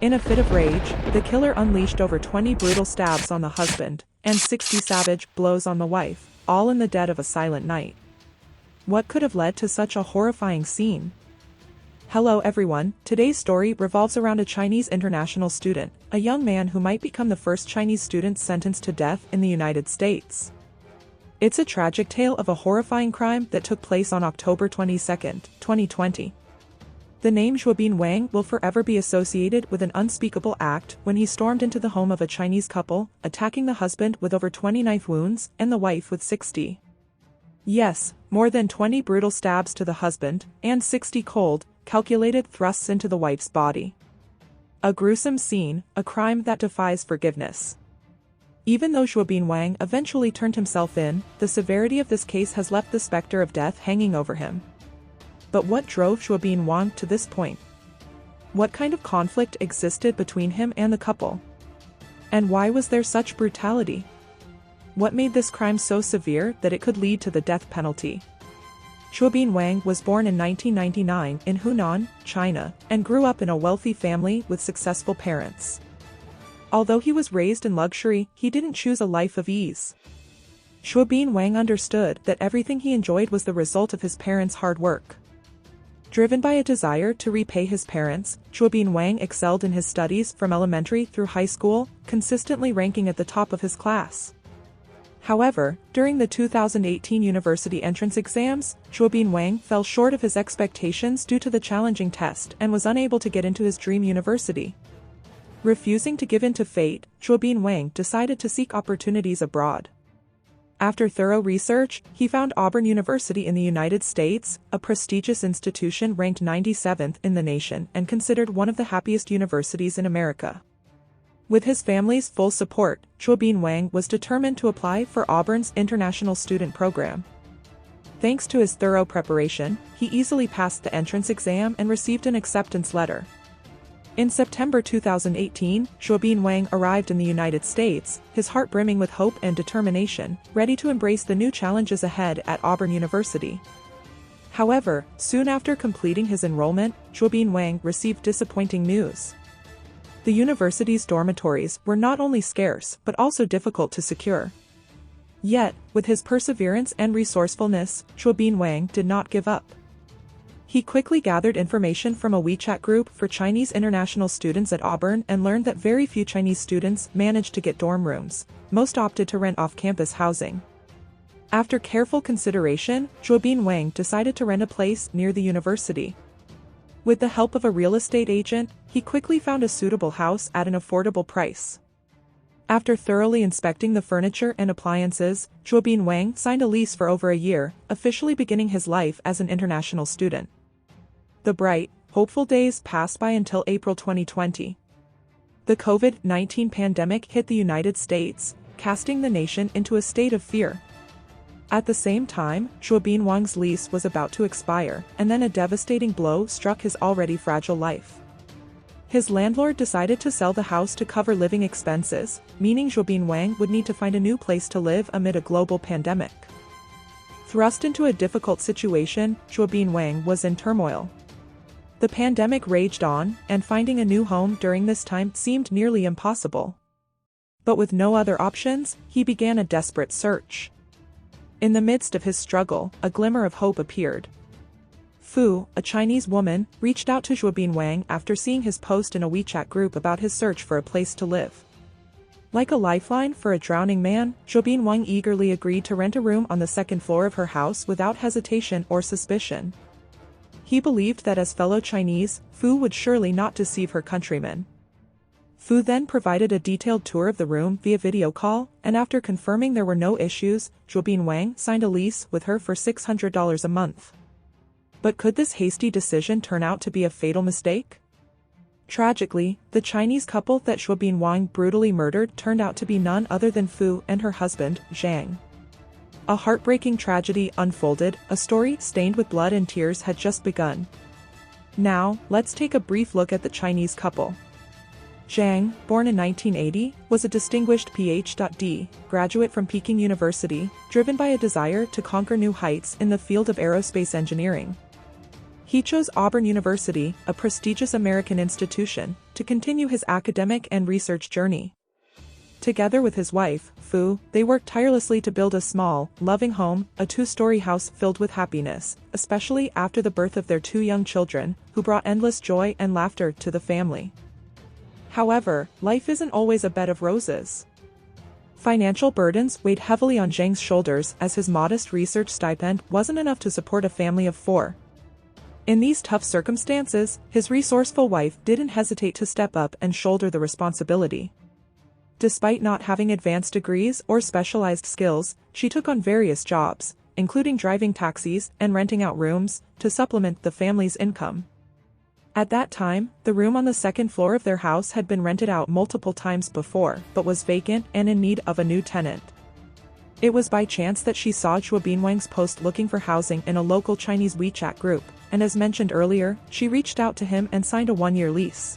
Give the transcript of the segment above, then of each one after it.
In a fit of rage, the killer unleashed over 20 brutal stabs on the husband, and 60 savage blows on the wife, all in the dead of a silent night. What could have led to such a horrifying scene? Hello everyone, today's story revolves around a Chinese international student, a young man who might become the first Chinese student sentenced to death in the United States. It's a tragic tale of a horrifying crime that took place on October 22, 2020. The name Zhuobin Wang will forever be associated with an unspeakable act when he stormed into the home of a Chinese couple, attacking the husband with over 20 knife wounds and the wife with 60. Yes, more than 20 brutal stabs to the husband, and 60 cold, calculated thrusts into the wife's body. A gruesome scene, a crime that defies forgiveness. Even though Zhuobin Wang eventually turned himself in, the severity of this case has left the specter of death hanging over him. But what drove Zhuobin Wang to this point? What kind of conflict existed between him and the couple? And why was there such brutality? What made this crime so severe that it could lead to the death penalty? Zhuobin Wang was born in 1999 in Hunan, China, and grew up in a wealthy family with successful parents. Although he was raised in luxury, he didn't choose a life of ease. Zhuobin Wang understood that everything he enjoyed was the result of his parents' hard work. Driven by a desire to repay his parents, Zhuobin Wang excelled in his studies from elementary through high school, consistently ranking at the top of his class. However, during the 2018 university entrance exams, Zhuobin Wang fell short of his expectations due to the challenging test and was unable to get into his dream university. Refusing to give in to fate, Zhuobin Wang decided to seek opportunities abroad. After thorough research, he found Auburn University in the United States, a prestigious institution ranked 97th in the nation and considered one of the happiest universities in America. With his family's full support, Zhuobin Wang was determined to apply for Auburn's International Student Program. Thanks to his thorough preparation, he easily passed the entrance exam and received an acceptance letter. In September 2018, Zhuobin Wang arrived in the United States, his heart brimming with hope and determination, ready to embrace the new challenges ahead at Auburn University. However, soon after completing his enrollment, Zhuobin Wang received disappointing news. The university's dormitories were not only scarce but also difficult to secure. Yet, with his perseverance and resourcefulness, Zhuobin Wang did not give up. He quickly gathered information from a WeChat group for Chinese international students at Auburn and learned that very few Chinese students managed to get dorm rooms. Most opted to rent off-campus housing. After careful consideration, Zhuobin Wang decided to rent a place near the university. With the help of a real estate agent, he quickly found a suitable house at an affordable price. After thoroughly inspecting the furniture and appliances, Zhuobin Wang signed a lease for over a year, officially beginning his life as an international student. The bright, hopeful days passed by until April 2020. The COVID-19 pandemic hit the United States, casting the nation into a state of fear. At the same time, Zhuobin Wang's lease was about to expire, and then a devastating blow struck his already fragile life. His landlord decided to sell the house to cover living expenses, meaning Zhuobin Wang would need to find a new place to live amid a global pandemic. Thrust into a difficult situation, Zhuobin Wang was in turmoil. The pandemic raged on, and finding a new home during this time seemed nearly impossible. But with no other options, he began a desperate search. In the midst of his struggle, a glimmer of hope appeared. Fu, a Chinese woman, reached out to Zhuobin Wang after seeing his post in a WeChat group about his search for a place to live. Like a lifeline for a drowning man, Zhuobin Wang eagerly agreed to rent a room on the second floor of her house without hesitation or suspicion. He believed that as fellow Chinese, Fu would surely not deceive her countrymen. Fu then provided a detailed tour of the room via video call, and after confirming there were no issues, Zhuobin Wang signed a lease with her for $600 a month. But could this hasty decision turn out to be a fatal mistake? Tragically, the Chinese couple that Zhuobin Wang brutally murdered turned out to be none other than Fu and her husband, Zhang. A heartbreaking tragedy unfolded, a story stained with blood and tears had just begun. Now, let's take a brief look at the Chinese couple. Zhang, born in 1980, was a distinguished Ph.D. graduate from Peking University, driven by a desire to conquer new heights in the field of aerospace engineering. He chose Auburn University, a prestigious American institution, to continue his academic and research journey. Together with his wife, Fu, they worked tirelessly to build a small, loving home, a two-story house filled with happiness, especially after the birth of their two young children, who brought endless joy and laughter to the family. However, life isn't always a bed of roses. Financial burdens weighed heavily on Zhang's shoulders as his modest research stipend wasn't enough to support a family of 4. In these tough circumstances, his resourceful wife didn't hesitate to step up and shoulder the responsibility. Despite not having advanced degrees or specialized skills, she took on various jobs, including driving taxis and renting out rooms, to supplement the family's income. At that time, the room on the second floor of their house had been rented out multiple times before, but was vacant and in need of a new tenant. It was by chance that she saw Zhuobin Wang's post looking for housing in a local Chinese WeChat group, and as mentioned earlier, she reached out to him and signed a 1-year lease.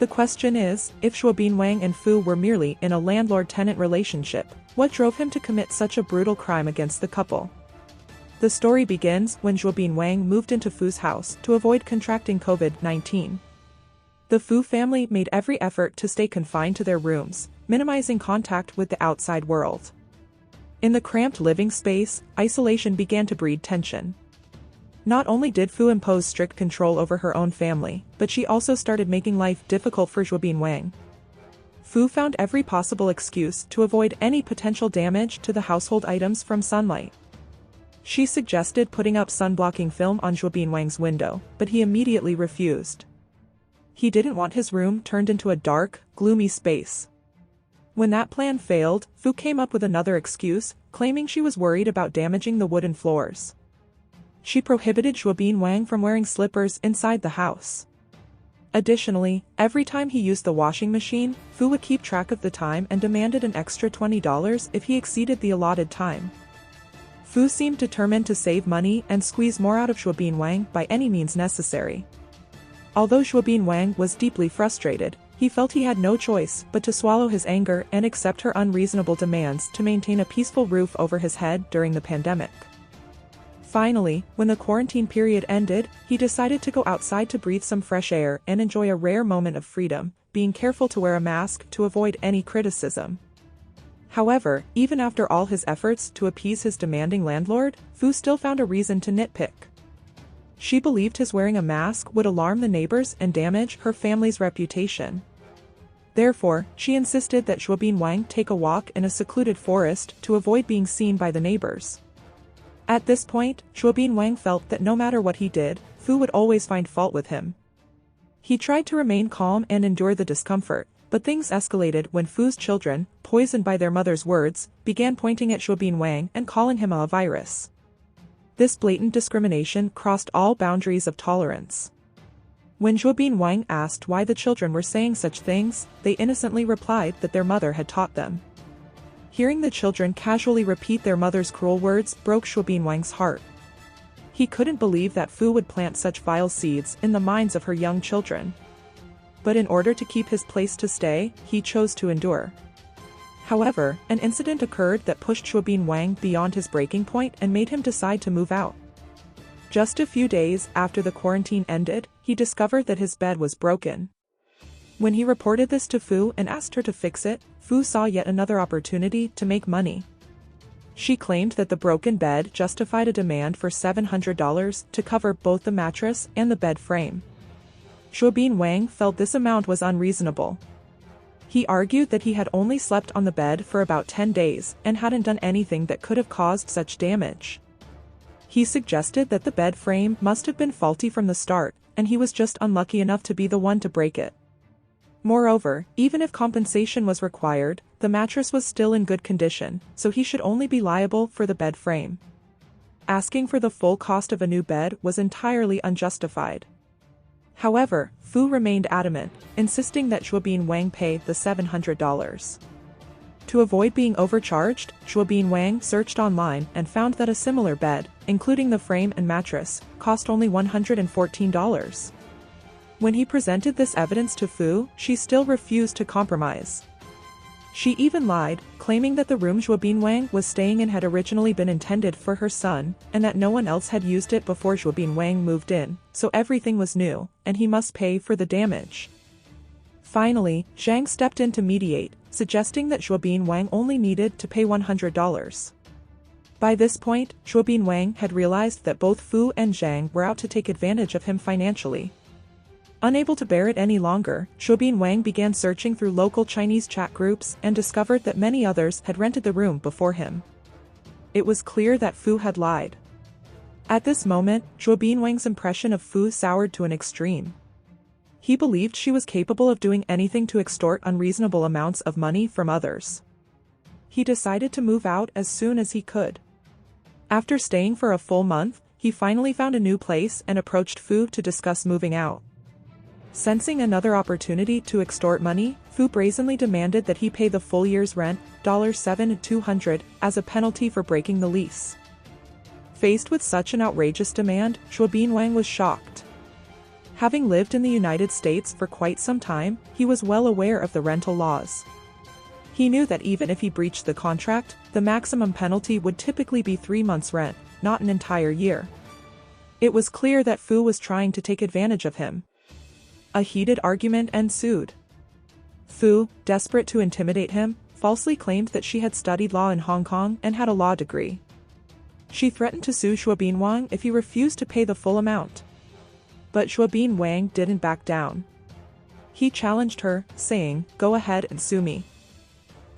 The question is, if Zhuobin Wang and Fu were merely in a landlord-tenant relationship, what drove him to commit such a brutal crime against the couple? The story begins when Zhuobin Wang moved into Fu's house to avoid contracting COVID-19. The Fu family made every effort to stay confined to their rooms, minimizing contact with the outside world. In the cramped living space, isolation began to breed tension. Not only did Fu impose strict control over her own family, but she also started making life difficult for Zhuobin Wang. Fu found every possible excuse to avoid any potential damage to the household items from sunlight. She suggested putting up sun-blocking film on Zhuobin Wang's window, but he immediately refused. He didn't want his room turned into a dark, gloomy space. When that plan failed, Fu came up with another excuse, claiming she was worried about damaging the wooden floors. She prohibited Zhuobin Wang from wearing slippers inside the house. Additionally, every time he used the washing machine, Fu would keep track of the time and demanded an extra $20 if he exceeded the allotted time. Fu seemed determined to save money and squeeze more out of Zhuobin Wang by any means necessary. Although Zhuobin Wang was deeply frustrated, he felt he had no choice but to swallow his anger and accept her unreasonable demands to maintain a peaceful roof over his head during the pandemic. Finally, when the quarantine period ended, he decided to go outside to breathe some fresh air and enjoy a rare moment of freedom, being careful to wear a mask to avoid any criticism. However, even after all his efforts to appease his demanding landlord, Fu still found a reason to nitpick. She believed his wearing a mask would alarm the neighbors and damage her family's reputation. Therefore, she insisted that Zhuobin Wang take a walk in a secluded forest to avoid being seen by the neighbors. At this point, Zhuobin Wang felt that no matter what he did, Fu would always find fault with him. He tried to remain calm and endure the discomfort, but things escalated when Fu's children, poisoned by their mother's words, began pointing at Zhuobin Wang and calling him a virus. This blatant discrimination crossed all boundaries of tolerance. When Zhuobin Wang asked why the children were saying such things, they innocently replied that their mother had taught them. Hearing the children casually repeat their mother's cruel words broke Zhuobin Wang's heart. He couldn't believe that Fu would plant such vile seeds in the minds of her young children. But in order to keep his place to stay, he chose to endure. However, an incident occurred that pushed Zhuobin Wang beyond his breaking point and made him decide to move out. Just a few days after the quarantine ended, he discovered that his bed was broken. When he reported this to Fu and asked her to fix it, Fu saw yet another opportunity to make money. She claimed that the broken bed justified a demand for $700 to cover both the mattress and the bed frame. Zhuobin Wang felt this amount was unreasonable. He argued that he had only slept on the bed for about 10 days and hadn't done anything that could have caused such damage. He suggested that the bed frame must have been faulty from the start, and he was just unlucky enough to be the one to break it. Moreover, even if compensation was required, the mattress was still in good condition, so he should only be liable for the bed frame. Asking for the full cost of a new bed was entirely unjustified. However, Fu remained adamant, insisting that Zhuobin Wang pay the $700. To avoid being overcharged, Zhuobin Wang searched online and found that a similar bed, including the frame and mattress, cost only $114. When he presented this evidence to Fu, she still refused to compromise. She even lied, claiming that the room Zhuobin Wang was staying in had originally been intended for her son, and that no one else had used it before Zhuobin Wang moved in, so everything was new, and he must pay for the damage. Finally, Zhang stepped in to mediate, suggesting that Zhuobin Wang only needed to pay $100. By this point, Zhuobin Wang had realized that both Fu and Zhang were out to take advantage of him financially. Unable to bear it any longer, Zhuobin Wang began searching through local Chinese chat groups and discovered that many others had rented the room before him. It was clear that Fu had lied. At this moment, Zhuobin Wang's impression of Fu soured to an extreme. He believed she was capable of doing anything to extort unreasonable amounts of money from others. He decided to move out as soon as he could. After staying for a full month, he finally found a new place and approached Fu to discuss moving out. Sensing another opportunity to extort money, Fu brazenly demanded that he pay the full year's rent, $7,200, as a penalty for breaking the lease. Faced with such an outrageous demand, Zhuobin Wang was shocked. Having lived in the United States for quite some time, he was well aware of the rental laws. He knew that even if he breached the contract, the maximum penalty would typically be 3 months' rent, not an entire year. It was clear that Fu was trying to take advantage of him. A heated argument ensued. Fu, desperate to intimidate him, falsely claimed that she had studied law in Hong Kong and had a law degree. She threatened to sue Zhuobin Wang if he refused to pay the full amount. But Zhuobin Wang didn't back down. He challenged her, saying, "Go ahead and sue me.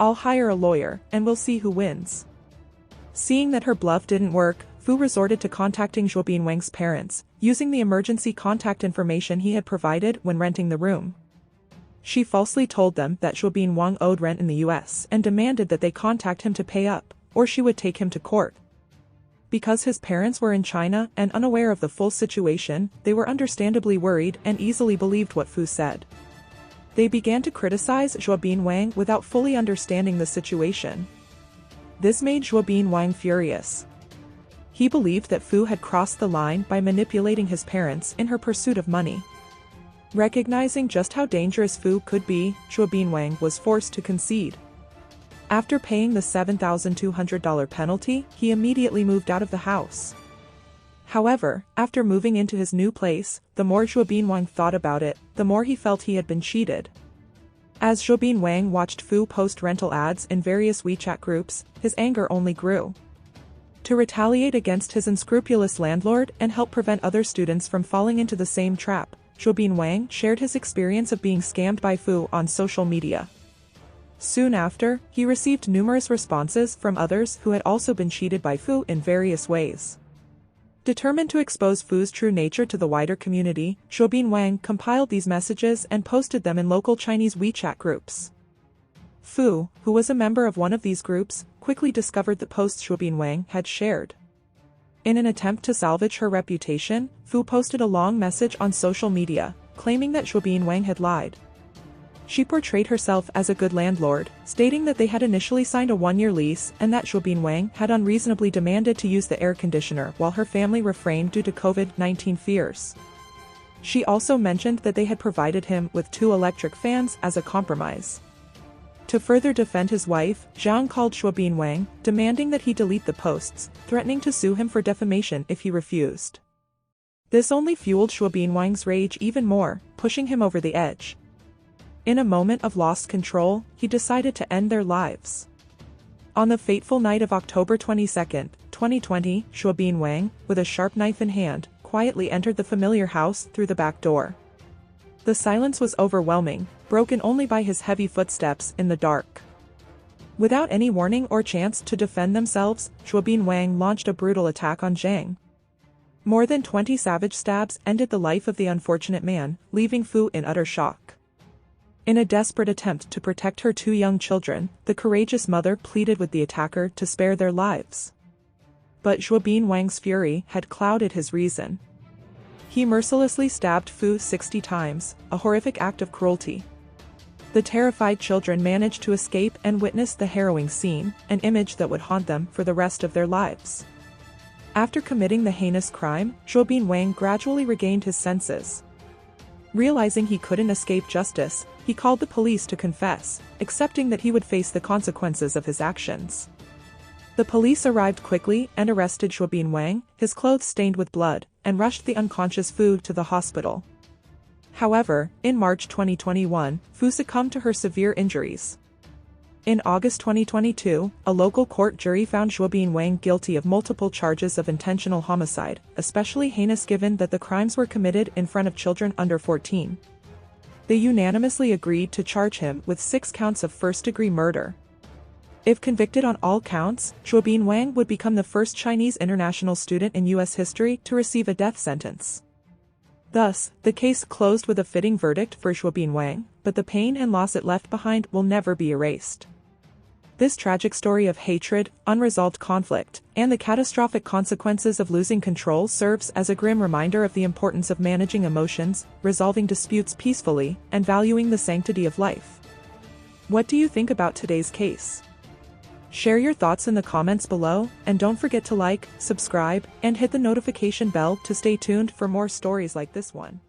I'll hire a lawyer, and we'll see who wins." Seeing that her bluff didn't work, Fu resorted to contacting Zhuobin Wang's parents, using the emergency contact information he had provided when renting the room. She falsely told them that Zhuobin Wang owed rent in the US and demanded that they contact him to pay up, or she would take him to court. Because his parents were in China and unaware of the full situation, they were understandably worried and easily believed what Fu said. They began to criticize Zhuobin Wang without fully understanding the situation. This made Zhuobin Wang furious. He believed that Fu had crossed the line by manipulating his parents in her pursuit of money. Recognizing just how dangerous Fu could be, Zhuobin Wang was forced to concede. After paying the $7,200 penalty, he immediately moved out of the house. However, after moving into his new place, the more Zhuobin Wang thought about it, the more he felt he had been cheated. As Zhuobin Wang watched Fu post rental ads in various WeChat groups, his anger only grew. To retaliate against his unscrupulous landlord and help prevent other students from falling into the same trap, Zhuobin Wang shared his experience of being scammed by Fu on social media. Soon after, he received numerous responses from others who had also been cheated by Fu in various ways. Determined to expose Fu's true nature to the wider community, Zhuobin Wang compiled these messages and posted them in local Chinese WeChat groups. Fu, who was a member of one of these groups, quickly discovered the posts Zhuobin Wang had shared. In an attempt to salvage her reputation, Fu posted a long message on social media, claiming that Zhuobin Wang had lied. She portrayed herself as a good landlord, stating that they had initially signed a 1-year lease and that Zhuobin Wang had unreasonably demanded to use the air conditioner while her family refrained due to COVID-19 fears. She also mentioned that they had provided him with 2 electric fans as a compromise. To further defend his wife, Zhang called Zhuobin Wang, demanding that he delete the posts, threatening to sue him for defamation if he refused. This only fueled Zhuobin Wang's rage even more, pushing him over the edge. In a moment of lost control, he decided to end their lives. On the fateful night of October 22, 2020, Zhuobin Wang, with a sharp knife in hand, quietly entered the familiar house through the back door. The silence was overwhelming, broken only by his heavy footsteps in the dark. Without any warning or chance to defend themselves, Zhuobin Wang launched a brutal attack on Zhang. More than 20 savage stabs ended the life of the unfortunate man, leaving Fu in utter shock. In a desperate attempt to protect her 2 young children, the courageous mother pleaded with the attacker to spare their lives. But Zhuobin Wang's fury had clouded his reason. He mercilessly stabbed Fu 60 times, a horrific act of cruelty. The terrified children managed to escape and witness the harrowing scene, an image that would haunt them for the rest of their lives. After committing the heinous crime, Zhuobin Wang gradually regained his senses. Realizing he couldn't escape justice, he called the police to confess, accepting that he would face the consequences of his actions. The police arrived quickly and arrested Zhuobin Wang, his clothes stained with blood, and rushed the unconscious Fu to the hospital. However, in March 2021, Fu succumbed to her severe injuries. In August 2022, a local court jury found Zhuobin Wang guilty of multiple charges of intentional homicide, especially heinous given that the crimes were committed in front of children under 14. They unanimously agreed to charge him with 6 counts of first-degree murder. If convicted on all counts, Zhuobin Wang would become the first Chinese international student in U.S. history to receive a death sentence. Thus, the case closed with a fitting verdict for Zhuobin Wang, but the pain and loss it left behind will never be erased. This tragic story of hatred, unresolved conflict, and the catastrophic consequences of losing control serves as a grim reminder of the importance of managing emotions, resolving disputes peacefully, and valuing the sanctity of life. What do you think about today's case? Share your thoughts in the comments below, and don't forget to like, subscribe, and hit the notification bell to stay tuned for more stories like this one.